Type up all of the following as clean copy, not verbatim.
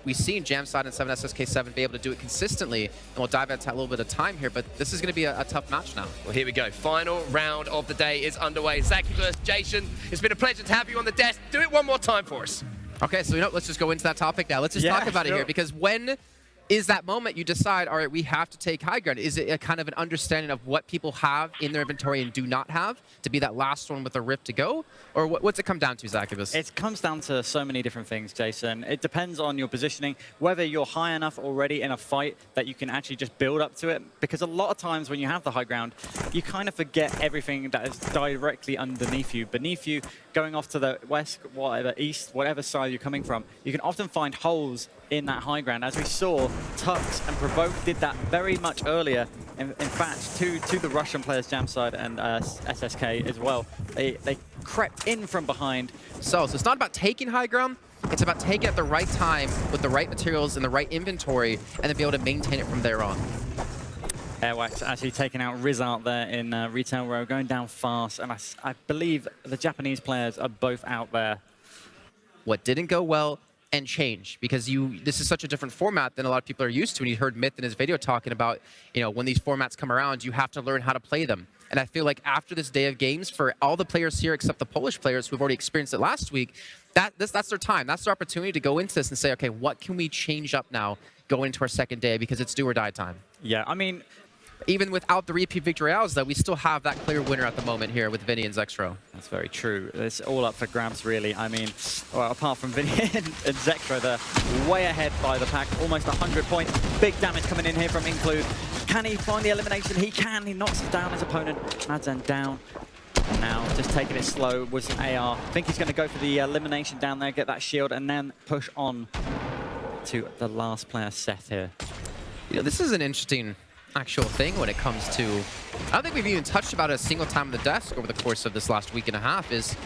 we've seen Jamside and 7SSK7 be able to do it consistently, and we'll dive into that a little bit of time here, but this is going to be a tough match now. Well, here we go. Final round of the day is underway. Zaki versus Jason. It's been a pleasure to have you on the desk. Do it one more time for us. Okay, so let's just go into that topic now. Let's just talk about it here, because when is that moment you decide, all right, we have to take high ground? Is it a kind of an understanding of what people have in their inventory and do not have to be that last one with a rift to go? Or what's it come down to, Zacchaeus? It comes down to so many different things, Jason. It depends on your positioning, whether you're high enough already in a fight that you can actually just build up to it. Because a lot of times when you have the high ground, you kind of forget everything that is directly underneath you. Beneath you, going off to the west, whatever, east, whatever side you're coming from, you can often find holes in that high ground. As we saw, Tux and Provoke did that very much earlier. In fact, to the Russian players, Jamside and SSK as well, they crept in from behind. So it's not about taking high ground, it's about taking it at the right time with the right materials and the right inventory, and then be able to maintain it from there on. Airwax actually taking out Riz out there in retail row, going down fast, and I believe the Japanese players are both out there. What didn't go well and change, because this is such a different format than a lot of people are used to. And you heard Myth in his video talking about, when these formats come around, you have to learn how to play them. And I feel like after this day of games, for all the players here except the Polish players who've already experienced it last week, that's their time. That's their opportunity to go into this and say, okay, what can we change up now going into our second day, because it's do or die time. Yeah, I mean, even without the repeat victory royales, though, we still have that clear winner at the moment here with Vinny and Zextro. That's very true. It's all up for grabs, really. I mean, well, apart from Vinny and Zextro, they're way ahead by the pack, almost 100 points. Big damage coming in here from Include. Can he find the elimination? He can. He knocks down his opponent. Madzan down. Now, just taking it slow with some AR. I think he's going to go for the elimination down there, get that shield, and then push on to the last player, Seth, here. This is an interesting actual thing when it comes to, I don't think we've even touched about it a single time on the desk over the course of this last week and a half, is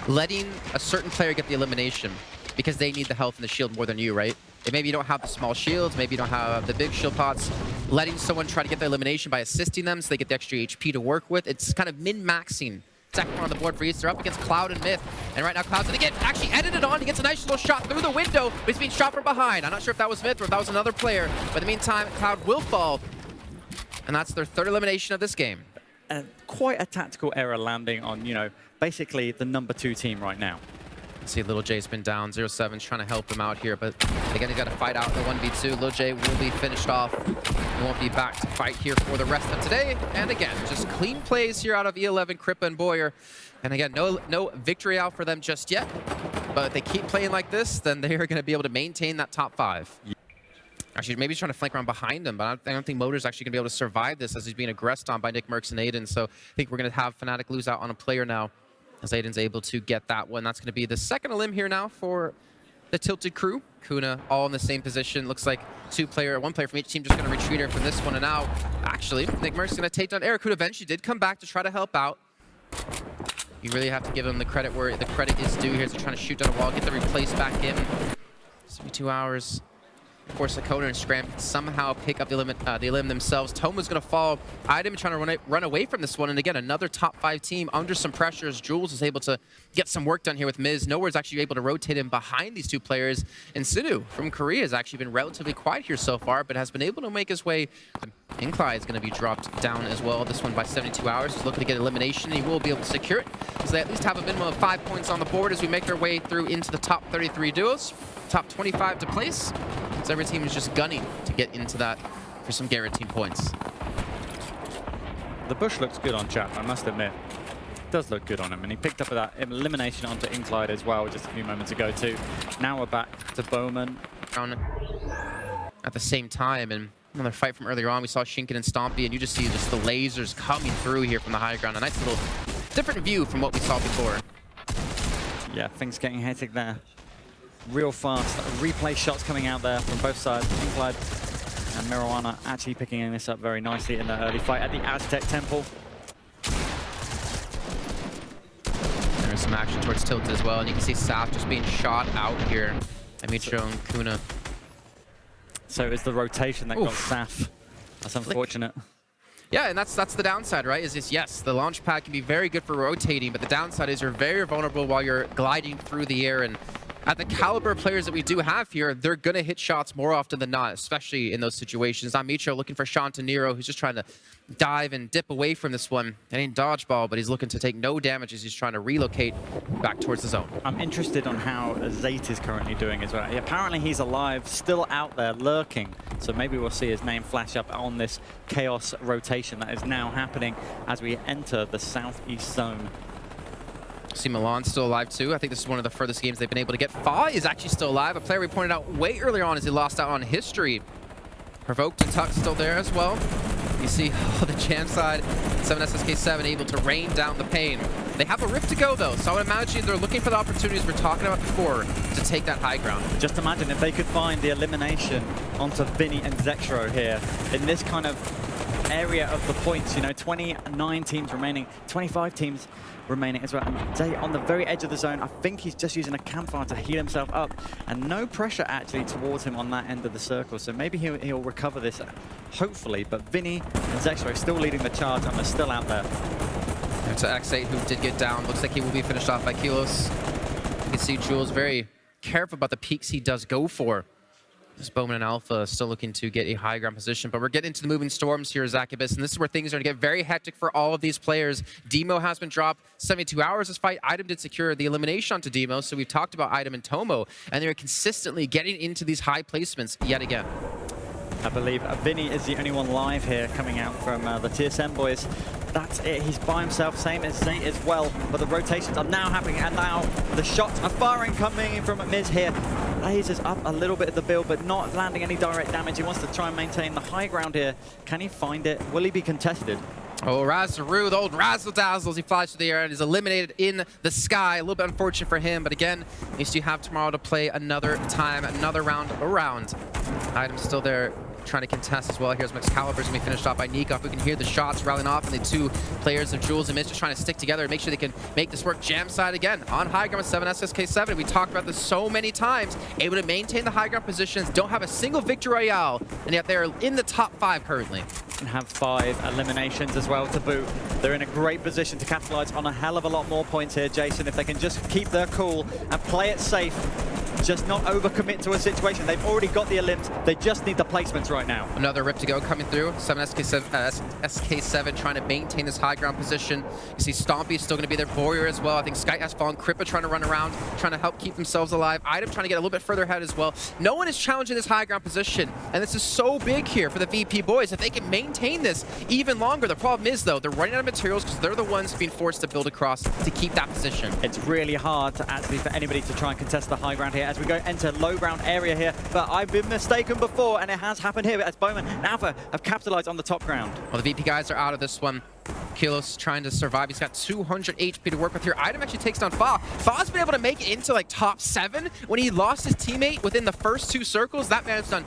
letting a certain player get the elimination because they need the health and the shield more than you, right? And maybe you don't have the small shields, maybe you don't have the big shield pots. Letting someone try to get the elimination by assisting them so they get the extra HP to work with. It's kind of min-maxing. Second one on the board for East. They're up against Cloud and Myth. And right now, Cloud's gonna get actually edited on. He gets a nice little shot through the window, but he's being shot from behind. I'm not sure if that was Myth or if that was another player. But in the meantime, Cloud will fall. And that's their third elimination of this game. Quite a tactical error landing on, basically the #2 team right now. See, Little J's been down. 0-7's trying to help him out here, but again, he's got to fight out the 1v2. Little J will be finished off. He won't be back to fight here for the rest of today. And again, just clean plays here out of E11, Crippa and Boyer. And again, no victory out for them just yet. But if they keep playing like this, then they are going to be able to maintain that top 5. Actually, maybe he's trying to flank around behind him, but I don't think Motor's actually going to be able to survive this as he's being aggressed on by Nick Merckx and Aiden. So I think we're going to have Fnatic lose out on a player now as Aiden's able to get that one. That's going to be the second elim here now for the Tilted crew. Kuna all in the same position. Looks like one player from each team just going to retreat her from this one. And now, actually, Nick Merckx going to take down Eric, who eventually did come back to try to help out. You really have to give him the credit where the credit is due here. So trying to shoot down a wall, get the replace back in. 72 hours. Force Lakota and Scram can somehow pick up the elim themselves. Toma's going to fall. Item trying to run away from this one. And again, another top 5 team under some pressure as Jules is able to get some work done here with Miz. Nowhere's actually able to rotate him behind these two players. And Sinu from Korea has actually been relatively quiet here so far, but has been able to make his way. Incline is going to be dropped down as well. This one by 72 hours. He's looking to get elimination. He will be able to secure it. So they at least have a minimum of 5 points on the board as we make our way through into the top 33 duos. Top 25 to place. So every team is just gunning to get into that for some guaranteed points. The bush looks good on Chap, I must admit. It does look good on him, and he picked up that elimination onto Incline as well just a few moments ago too. Now we're back to Bowman. At the same time, and another fight from earlier on, we saw Shinken and Stompy, and you just see just the lasers coming through here from the high ground. A nice little different view from what we saw before. Yeah, things getting hectic there. Real fast. Replay shots coming out there from both sides. Incline and Marijuana actually picking this up very nicely in the early fight at the Aztec Temple. There's some action towards Tilt as well, and you can see Saf just being shot out here. Amicho and Kuna. So it's the rotation that got Saf. That's unfortunate. Yeah, and that's the downside, right? Is this, yes, the launch pad can be very good for rotating, but the downside is you're very vulnerable while you're gliding through the air, and at the caliber of players that we do have here, they're going to hit shots more often than not, especially in those situations. Amicho looking for Shantaniro, who's just trying to dive and dip away from this one. It ain't dodgeball, but he's looking to take no damage as he's trying to relocate back towards the zone. I'm interested on how Zayt is currently doing as well. Apparently he's alive, still out there lurking. So maybe we'll see his name flash up on this chaos rotation that is now happening as we enter the southeast zone. See Milan's still alive too. I think this is one of the furthest games they've been able to get. Fa is actually still alive. A player we pointed out way earlier on as he lost out on history. Provoked and Tuck's still there as well. You see the jam side, 7SSK7 able to rain down the pain. They have a rift to go though, so I would imagine they're looking for the opportunities we're talking about before to take that high ground. Just imagine if they could find the elimination onto Vinny and Zexro here in this kind of area of the points, you know, 29 teams remaining, 25 teams remaining as well. And Zay on the very edge of the zone, I think he's just using a campfire to heal himself up, and no pressure actually towards him on that end of the circle. So maybe he'll recover this, hopefully. But Vinny and Zexro still leading the charge, and they're still out there. And to X8, who did get down, looks like he will be finished off by Kilos. You can see Jules very careful about the peaks he does go for. This Bowman and Alpha still looking to get a high ground position, but we're getting into the moving storms here, Zachabis, and this is where things are going to get very hectic for all of these players. Demo has been dropped 72 hours this fight. Item did secure the elimination onto Demo, so we've talked about Item and Tomo, and they're consistently getting into these high placements yet again. I believe Vinny is the only one live here coming out from the TSM boys. That's it, he's by himself, same as Zay as well. But the rotations are now happening, and now the shots are firing coming in from Miz here. Lasers up a little bit of the build, but not landing any direct damage. He wants to try and maintain the high ground here. Can he find it? Will he be contested? Oh, Razaru, the old razzle-dazzle as he flies through the air and is eliminated in the sky. A little bit unfortunate for him, but again, at least you have tomorrow to play another time, another round around. Item's still there, trying to contest as well. Here's Excalibur's gonna be finished off by Nikov. We can hear the shots rallying off, and the two players of Jules and Mitch just trying to stick together and make sure they can make this work. Jam side again on high ground with 7SSK7. We talked about this so many times. Able to maintain the high ground positions, don't have a single victory royale, and yet they're in the top 5 currently. And have 5 eliminations as well to boot. They're in a great position to capitalize on a hell of a lot more points here, Jason, if they can just keep their cool and play it safe. Just not overcommit to a situation. They've already got the elims. They just need the placements right now. Another rift to go coming through. 7SK7 trying to maintain this high ground position. You see Stompy still going to be their warrior as well. I think Sky has fallen. Crippa trying to run around, trying to help keep themselves alive. Item trying to get a little bit further ahead as well. No one is challenging this high ground position, and this is so big here for the VP boys. If they can maintain this even longer, the problem is though, they're running out of materials because they're the ones being forced to build across to keep that position. It's really hard to actually for anybody to try and contest the high ground here as we go enter low ground area here, but I've been mistaken before, and it has happened here as Bowman and Alpha have capitalized on the top ground. Well, the VP guys are out of this one. Kilos trying to survive. He's got 200 HP to work with here. Item actually takes down Fa. Fa's been able to make it into like top 7 when he lost his teammate within the first 2 circles. That man has done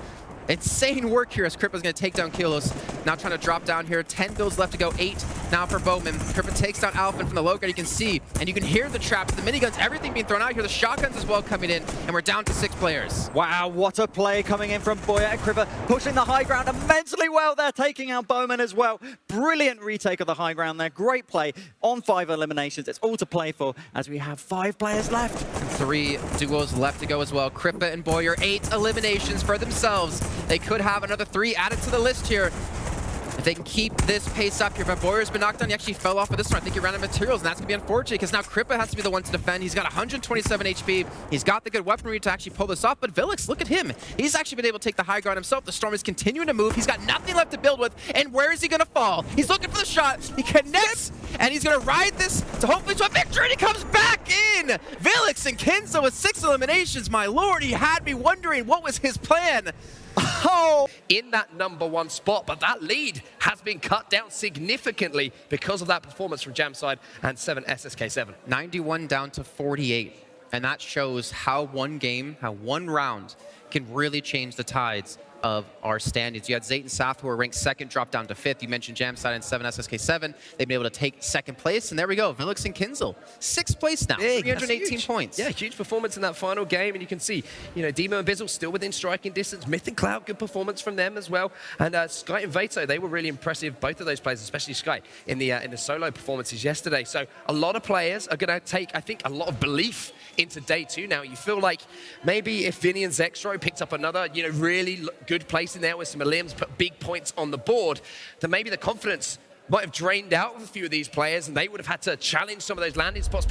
insane work here as Crippa's going to take down Kilos. Now trying to drop down here. 10 builds left to go. 8 now for Bowman. Crippa takes down Alpha from the low ground. You can see, and you can hear the traps, the miniguns, everything being thrown out here. The shotguns as well coming in, and we're down to 6 players. Wow, what a play coming in from Boya and Crippa, pushing the high ground immensely well there, taking out Bowman as well. Brilliant retake of the high ground there. Great play on 5 eliminations. It's all to play for as we have 5 players left. 3 duos left to go as well. Crippa and Boyer, 8 eliminations for themselves. They could have another 3 added to the list here if they can keep this pace up here. But Boyer's been knocked down. He actually fell off of this one. I think he ran out of materials, and that's going to be unfortunate because now Crippa has to be the one to defend. He's got 127 HP. He's got the good weaponry to actually pull this off. But Vilix, look at him. He's actually been able to take the high ground himself. The storm is continuing to move. He's got nothing left to build with. And where is he going to fall? He's looking for the shot. He connects, and he's going to ride this to hopefully to a victory. And he comes back in. Vilix and Kenzo with 6 eliminations. My lord, he had me wondering what was his plan. Oh, in that #1 spot, but that lead has been cut down significantly because of that performance from Jamside and 7SSK7. 91 down to 48, and that shows how one game, how one round can really change the tides of our standings. You had Zayt and Saf, who were ranked second, dropped down to fifth. You mentioned Jamside and 7 SSK7. They've been able to take second place, and there we go. Vilix and Kinzel, sixth place now, Big, 318 points. Yeah, huge performance in that final game, and you can see, Demo and Bizzle still within striking distance. Myth and Cloud, good performance from them as well. And Sky and Vato, they were really impressive, both of those players, especially Sky, in the solo performances yesterday. So a lot of players are going to take, I think, a lot of belief into day 2 now. You feel like maybe if Vinny and Zextro picked up another, really good place in there with some Liams, put big points on the board, then maybe the confidence might have drained out of a few of these players and they would have had to challenge some of those landing spots.